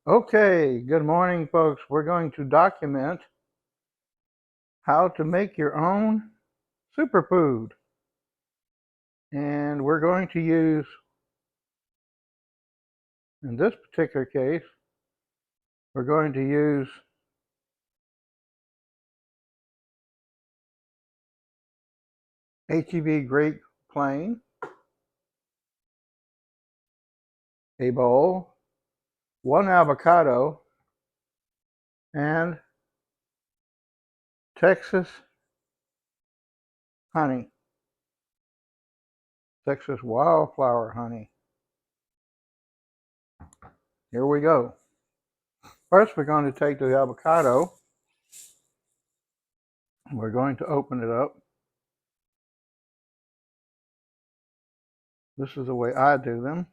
Okay, good morning, folks. We're going to document how to make your own superfood. And we're going to use, in this particular case, we're going to use HEB Great Plain, a bowl, one avocado, and Texas honey, Texas wildflower honey. Here we go. First, we're going to take the avocado. We're going to open it up. This is the way I do them.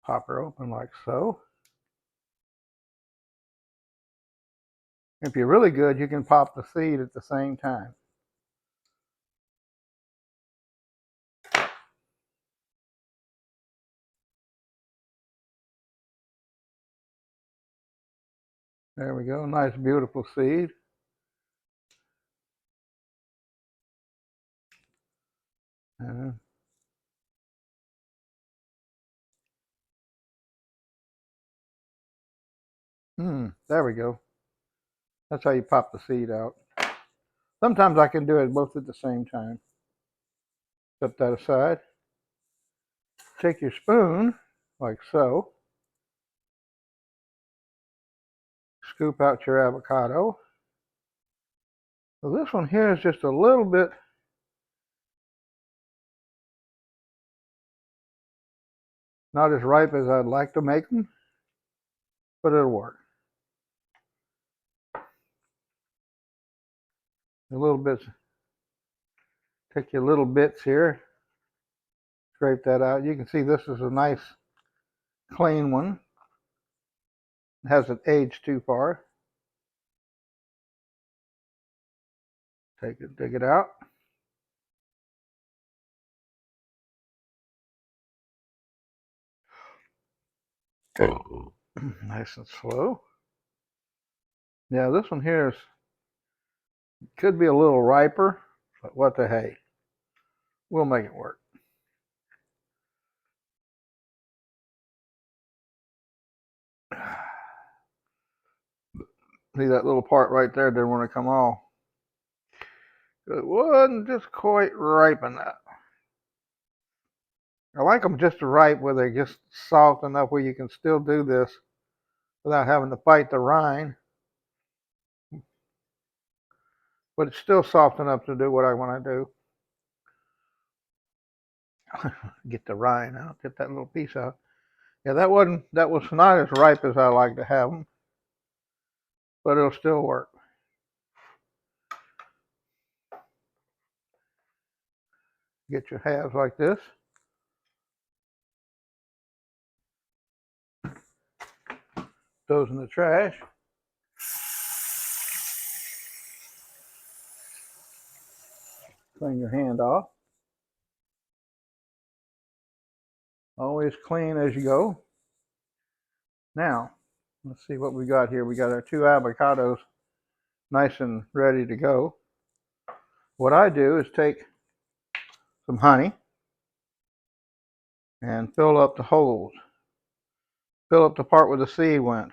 Pop her open like so. If you're really good, you can pop the seed at the same time. There we go, nice beautiful seed. There we go. That's how you pop the seed out. Sometimes I can do it both at the same time. Set that aside. Take your spoon, like so. Scoop out your avocado. So this one here is just a little bit not as ripe as I'd like to make them, but it'll work. A little bit, take your little bits here, scrape that out. You can see this is a nice clean one. It hasn't aged too far. Take it, dig it out. Nice and slow. Yeah, this one here could be a little riper, but what the hey. We'll make it work. See that little part right there didn't want to come off. It wasn't just quite ripe enough. I like them just ripe where they're just soft enough where you can still do this without having to fight the rind. But it's still soft enough to do what I want to do. Get the rind out, get that little piece out. Yeah, that was not as ripe as I like to have them, but it'll still work. Get your halves like this. Those in the trash. Clean your hand off. Always clean as you go. Now, let's see what we got here. We got our 2 avocados nice and ready to go. What I do is take some honey and fill up the holes. Fill up the part where the seed went.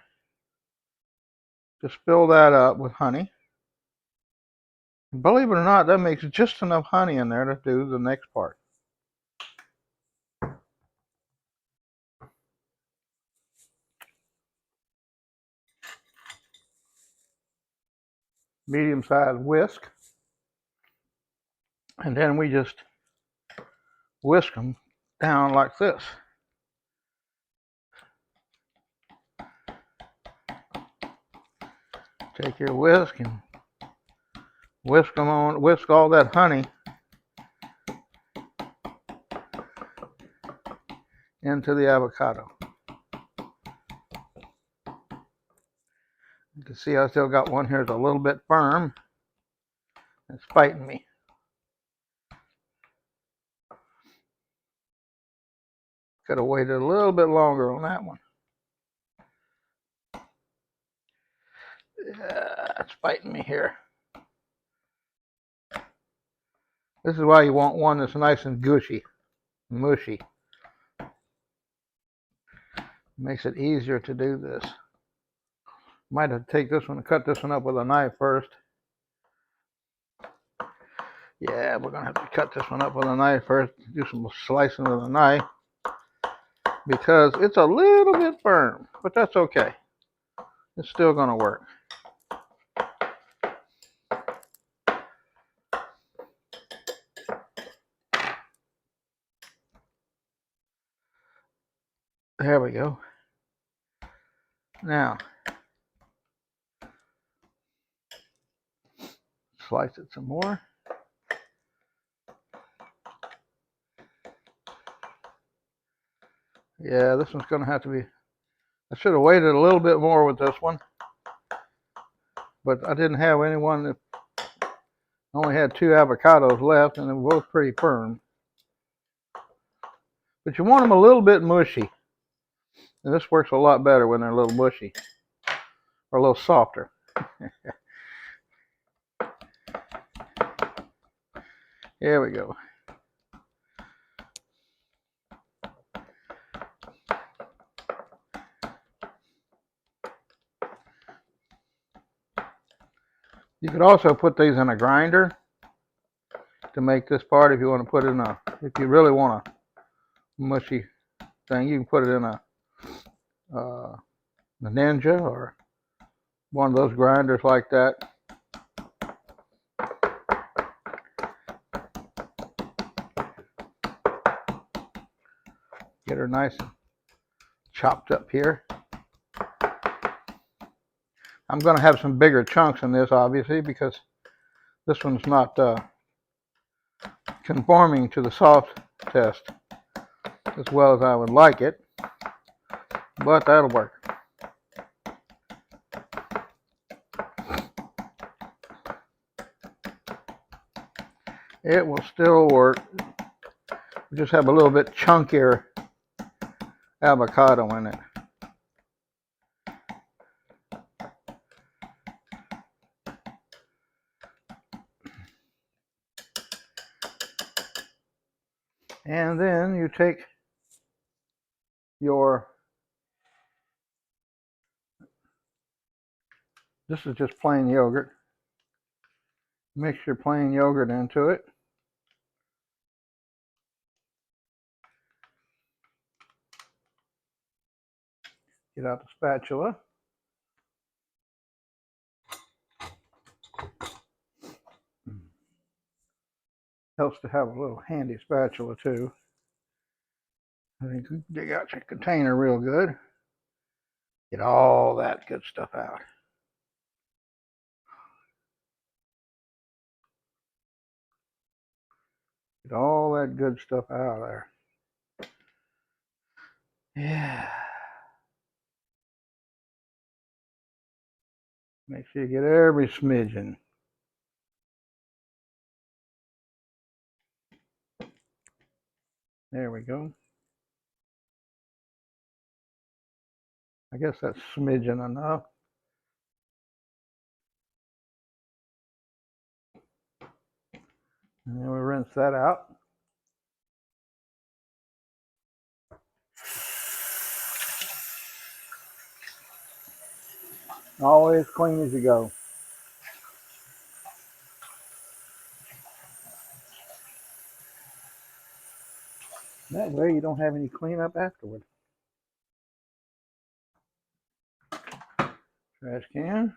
Just fill that up with honey. And believe it or not, that makes just enough honey in there to do the next part. Medium-sized whisk. And then we just whisk them down like this. Take your whisk and whisk all that honey into the avocado. You can see I still got one here that's a little bit firm. It's fighting me. Could have waited a little bit longer on that one. Yeah, it's biting me here. This is why you want one that's nice and gushy, mushy. Makes it easier to do this. Might have to take this one and cut this one up with a knife first. Yeah, we're gonna have to cut this one up with a knife first. Do some slicing with a knife because it's a little bit firm, but that's okay. It's still gonna work. There we go. Now, slice it some more. Yeah, this one's gonna have to be, I should have waited a little bit more with this one, but I didn't have anyone that, I only had 2 avocados left and they were both pretty firm. But you want them a little bit mushy. And this works a lot better when they're a little mushy or a little softer. Here we go. You could also put these in a grinder to make this part. If you want to put it in a, if you really want a mushy thing, you can put it in a Ninja or one of those grinders like that. Get her nice and chopped up here. I'm going to have some bigger chunks in this, obviously, because this one's not conforming to the soft test as well as I would like it, but that'll work. It will still work. We just have a little bit chunkier avocado in it. And then you take your, this is just plain yogurt. Mix your plain yogurt into it. Get out the spatula. Helps to have a little handy spatula too. I think you dig out your container real good. Get all that good stuff out. Get all that good stuff out of there. Yeah. Make sure you get every smidgen. There we go. I guess that's smidgen enough. And then we rinse that out. Always clean as you go. That way you don't have any cleanup afterward. Trash can.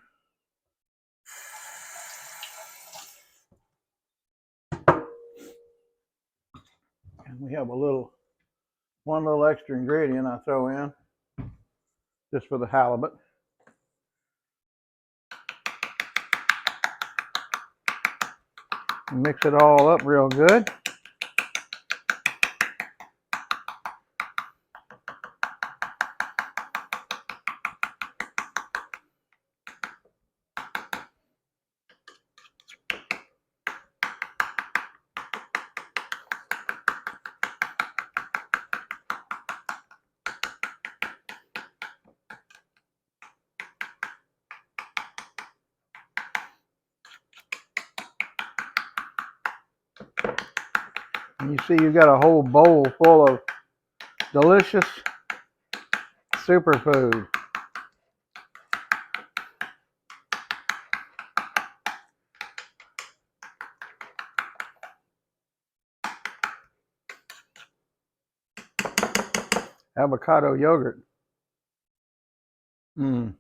And we have one little extra ingredient I throw in just for the halibut. Mix it all up real good. And you see you got a whole bowl full of delicious superfood. Avocado yogurt. Mmm.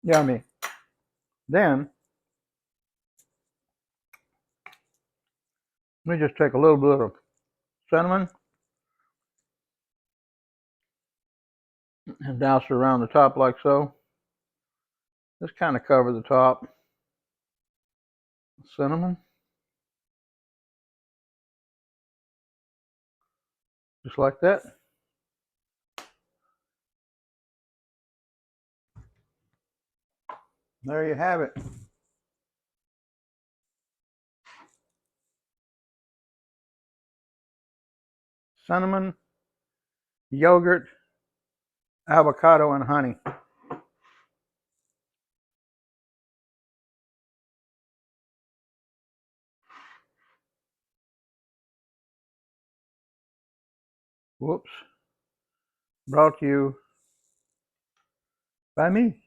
Yummy. Then, let me just take a little bit of cinnamon and douse it around the top like so. Just kind of cover the top. Cinnamon. Just like that. There you have it. Cinnamon, yogurt, avocado, and honey. Whoops. Brought to you by me.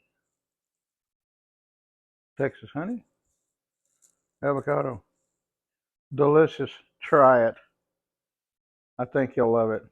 Texas honey, avocado. Delicious. Try it. I think you'll love it.